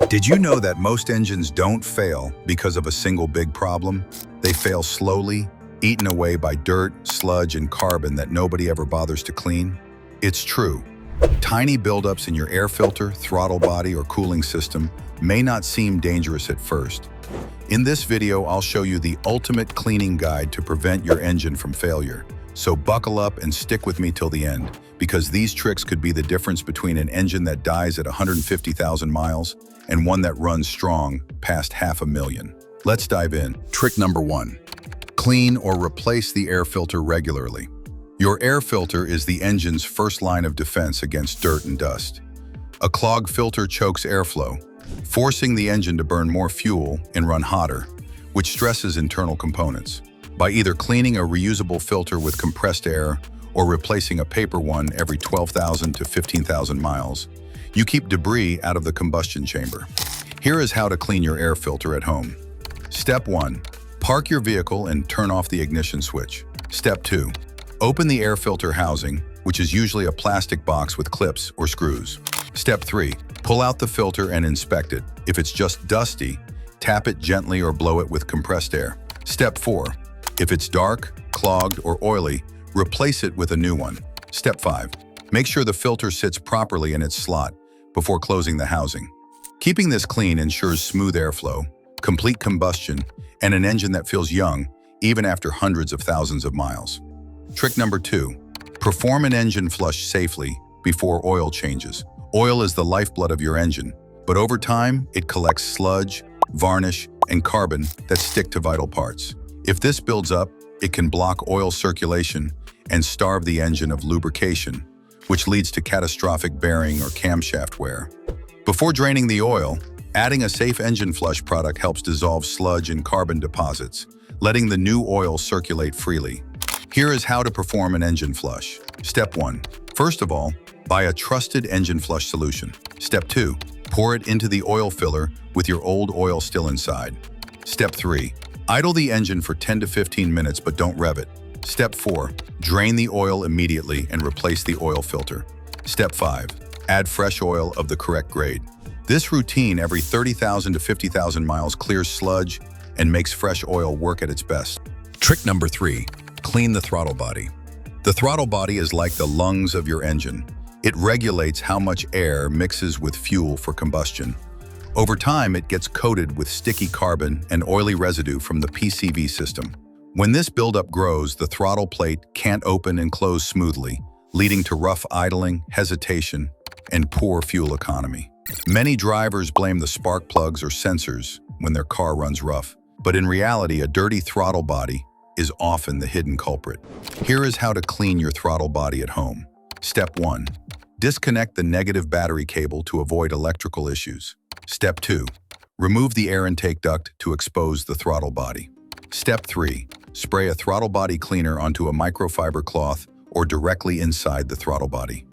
Did you know that most engines don't fail because of a single big problem? They fail slowly, eaten away by dirt, sludge, and carbon that nobody ever bothers to clean? It's true. Tiny buildups in your air filter, throttle body, or cooling system may not seem dangerous at first. In this video, I'll show you the ultimate cleaning guide to prevent your engine from failure. So buckle up and stick with me till the end, because these tricks could be the difference between an engine that dies at 150,000 miles and one that runs strong past 500,000. Let's dive in. Trick number 1. Clean or replace the air filter regularly. Your air filter is the engine's first line of defense against dirt and dust. A clogged filter chokes airflow, forcing the engine to burn more fuel and run hotter, which stresses internal components. By either cleaning a reusable filter with compressed air or replacing a paper one every 12,000 to 15,000 miles, you keep debris out of the combustion chamber. Here is how to clean your air filter at home. Step 1. Park your vehicle and turn off the ignition switch. Step 2. Open the air filter housing, which is usually a plastic box with clips or screws. Step 3. Pull out the filter and inspect it. If it's just dusty, tap it gently or blow it with compressed air. Step 4. If it's dark, clogged, or oily, replace it with a new one. Step 5. Make sure the filter sits properly in its slot before closing the housing. Keeping this clean ensures smooth airflow, complete combustion, and an engine that feels young even after hundreds of thousands of miles. Trick number 2. Perform an engine flush safely before oil changes. Oil is the lifeblood of your engine, but over time, it collects sludge, varnish, and carbon that stick to vital parts. If this builds up, it can block oil circulation and starve the engine of lubrication, which leads to catastrophic bearing or camshaft wear. Before draining the oil, adding a safe engine flush product helps dissolve sludge and carbon deposits, letting the new oil circulate freely. Here is how to perform an engine flush. Step 1. First of all, buy a trusted engine flush solution. Step 2. Pour it into the oil filler with your old oil still inside. Step 3. Idle the engine for 10 to 15 minutes, but don't rev it. Step 4. Drain the oil immediately and replace the oil filter. Step 5. Add fresh oil of the correct grade. This routine every 30,000 to 50,000 miles clears sludge and makes fresh oil work at its best. Trick number 3. Clean the throttle body. The throttle body is like the lungs of your engine. It regulates how much air mixes with fuel for combustion. Over time, it gets coated with sticky carbon and oily residue from the PCV system. When this buildup grows, the throttle plate can't open and close smoothly, leading to rough idling, hesitation, and poor fuel economy. Many drivers blame the spark plugs or sensors when their car runs rough, but in reality, a dirty throttle body is often the hidden culprit. Here is how to clean your throttle body at home. Step 1. Disconnect the negative battery cable to avoid electrical issues. Step 2. Remove the air intake duct to expose the throttle body. Step 3. Spray a throttle body cleaner onto a microfiber cloth or directly inside the throttle body.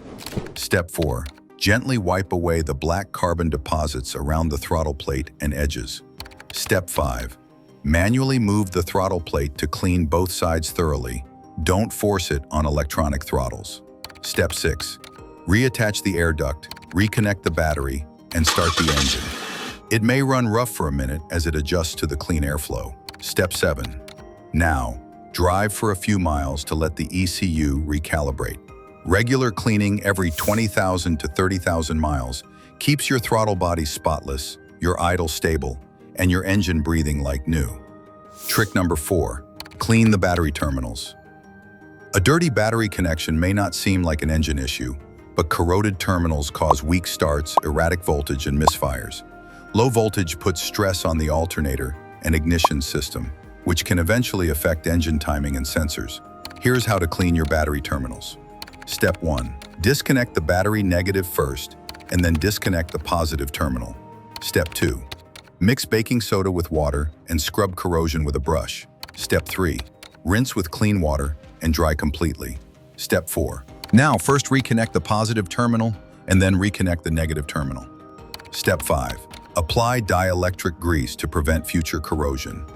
Step 4. Gently wipe away the black carbon deposits around the throttle plate and edges. Step 5. Manually move the throttle plate to clean both sides thoroughly. Don't force it on electronic throttles. Step 6. Reattach the air duct, reconnect the battery, and start the engine. It may run rough for a minute as it adjusts to the clean airflow. Step 7. Now, drive for a few miles to let the ECU recalibrate. Regular cleaning every 20,000 to 30,000 miles keeps your throttle body spotless, your idle stable, and your engine breathing like new. Trick number 4. Clean the battery terminals. A dirty battery connection may not seem like an engine issue, but corroded terminals cause weak starts, erratic voltage, and misfires. Low voltage puts stress on the alternator and ignition system, which can eventually affect engine timing and sensors. Here's how to clean your battery terminals. Step 1. Disconnect the battery negative first, and then disconnect the positive terminal. Step 2. Mix baking soda with water and scrub corrosion with a brush. Step 3. Rinse with clean water and dry completely. Step 4. Now, first reconnect the positive terminal and then reconnect the negative terminal. Step 5. Apply dielectric grease to prevent future corrosion.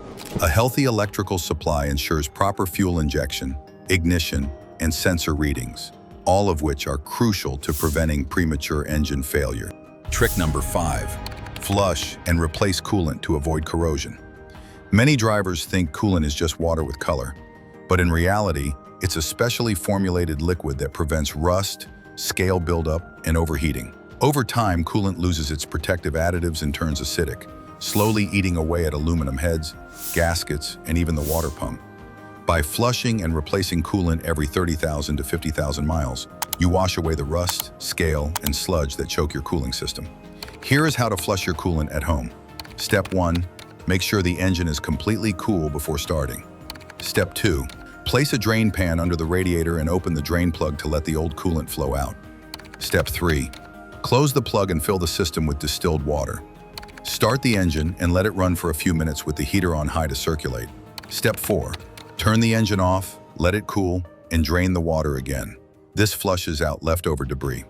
A healthy electrical supply ensures proper fuel injection, ignition, and sensor readings, all of which are crucial to preventing premature engine failure. Trick number 5. Flush and replace coolant to avoid corrosion. Many drivers think coolant is just water with color, but in reality, it's a specially formulated liquid that prevents rust, scale buildup, and overheating. Over time, coolant loses its protective additives and turns acidic, slowly eating away at aluminum heads, gaskets, and even the water pump. By flushing and replacing coolant every 30,000 to 50,000 miles, you wash away the rust, scale, and sludge that choke your cooling system. Here is how to flush your coolant at home. Step 1. Make sure the engine is completely cool before starting. Step 2. Place a drain pan under the radiator and open the drain plug to let the old coolant flow out. Step 3. Close the plug and fill the system with distilled water. Start the engine and let it run for a few minutes with the heater on high to circulate. Step 4. Turn the engine off, let it cool, and drain the water again. This flushes out leftover debris.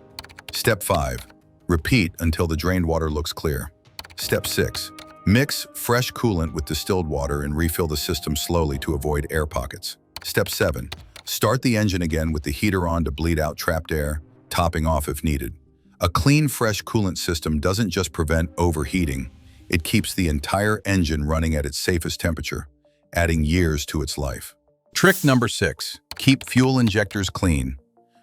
Step 5. Repeat until the drained water looks clear. Step 6. Mix fresh coolant with distilled water and refill the system slowly to avoid air pockets. Step 7. Start the engine again with the heater on to bleed out trapped air, topping off if needed. A clean, fresh coolant system doesn't just prevent overheating, it keeps the entire engine running at its safest temperature, adding years to its life. Trick number 6. Keep fuel injectors clean.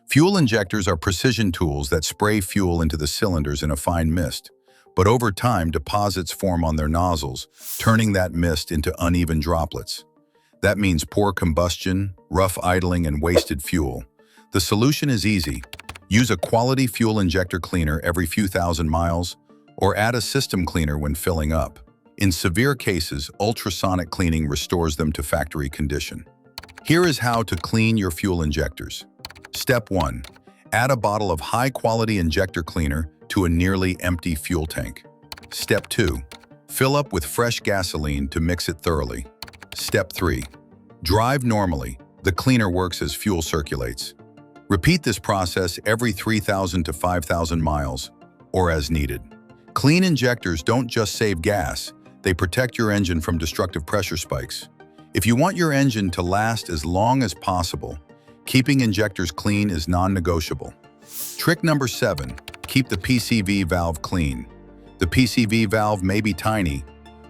Fuel injectors are precision tools that spray fuel into the cylinders in a fine mist, but over time deposits form on their nozzles, turning that mist into uneven droplets. That means poor combustion, rough idling, and wasted fuel. The solution is easy. Use a quality fuel injector cleaner every few thousand miles, or add a system cleaner when filling up. In severe cases, ultrasonic cleaning restores them to factory condition. Here is how to clean your fuel injectors. Step 1. Add a bottle of high-quality injector cleaner to a nearly empty fuel tank. Step 2. Fill up with fresh gasoline to mix it thoroughly. Step 3. Drive normally. The cleaner works as fuel circulates. Repeat this process every 3,000 to 5,000 miles, or as needed. Clean injectors don't just save gas, they protect your engine from destructive pressure spikes. If you want your engine to last as long as possible, keeping injectors clean is non-negotiable. Trick number 7. Keep the PCV valve clean. The PCV valve may be tiny,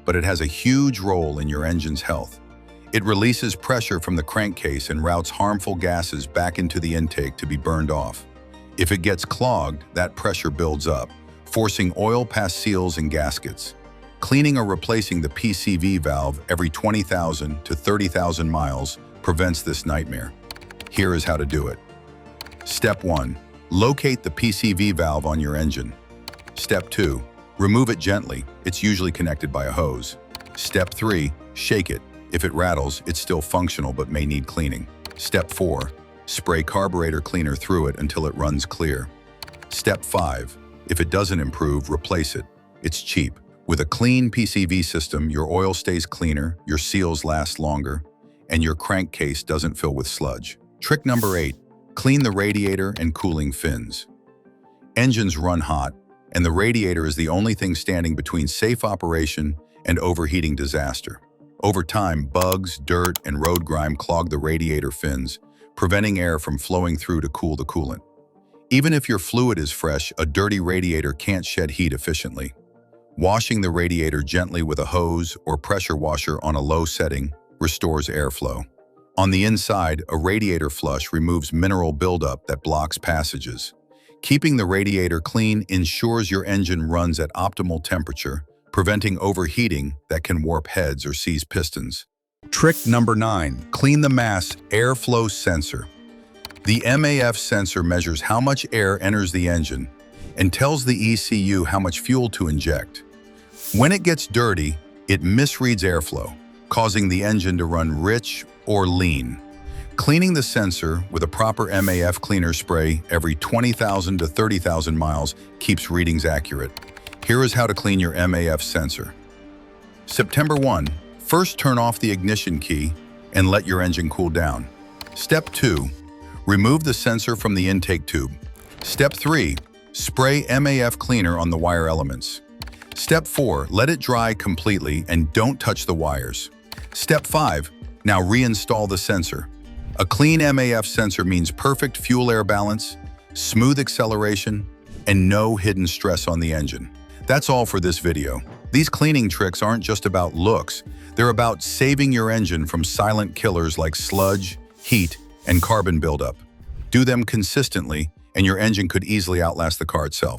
but it has a huge role in your engine's health. It releases pressure from the crankcase and routes harmful gases back into the intake to be burned off. If it gets clogged, that pressure builds up, forcing oil past seals and gaskets. Cleaning or replacing the PCV valve every 20,000 to 30,000 miles prevents this nightmare. Here is how to do it. Step 1. Locate the PCV valve on your engine. Step 2. Remove it gently. It's usually connected by a hose. Step 3. Shake it. If it rattles, it's still functional but may need cleaning. Step 4. Spray carburetor cleaner through it until it runs clear. Step 5. If it doesn't improve, replace it. It's cheap. With a clean PCV system, your oil stays cleaner, your seals last longer, and your crankcase doesn't fill with sludge. Trick number 8. Clean the radiator and cooling fins. Engines run hot, and the radiator is the only thing standing between safe operation and overheating disaster. Over time, bugs, dirt, and road grime clog the radiator fins, preventing air from flowing through to cool the coolant. Even if your fluid is fresh, a dirty radiator can't shed heat efficiently. Washing the radiator gently with a hose or pressure washer on a low setting restores airflow. On the inside, a radiator flush removes mineral buildup that blocks passages. Keeping the radiator clean ensures your engine runs at optimal temperature, preventing overheating that can warp heads or seize pistons. Trick number 9. Clean the mass airflow sensor. The MAF sensor measures how much air enters the engine and tells the ECU how much fuel to inject. When it gets dirty, it misreads airflow, causing the engine to run rich or lean. Cleaning the sensor with a proper MAF cleaner spray every 20,000 to 30,000 miles keeps readings accurate. Here is how to clean your MAF sensor. September 1. First, turn off the ignition key and let your engine cool down. Step 2. Remove the sensor from the intake tube. Step 3. Spray MAF cleaner on the wire elements. Step 4. Let it dry completely and don't touch the wires. Step 5. Now reinstall the sensor. A clean MAF sensor means perfect fuel-air balance, smooth acceleration, and no hidden stress on the engine. That's all for this video. These cleaning tricks aren't just about looks. They're about saving your engine from silent killers like sludge, heat, and carbon buildup. Do them consistently, and your engine could easily outlast the car itself.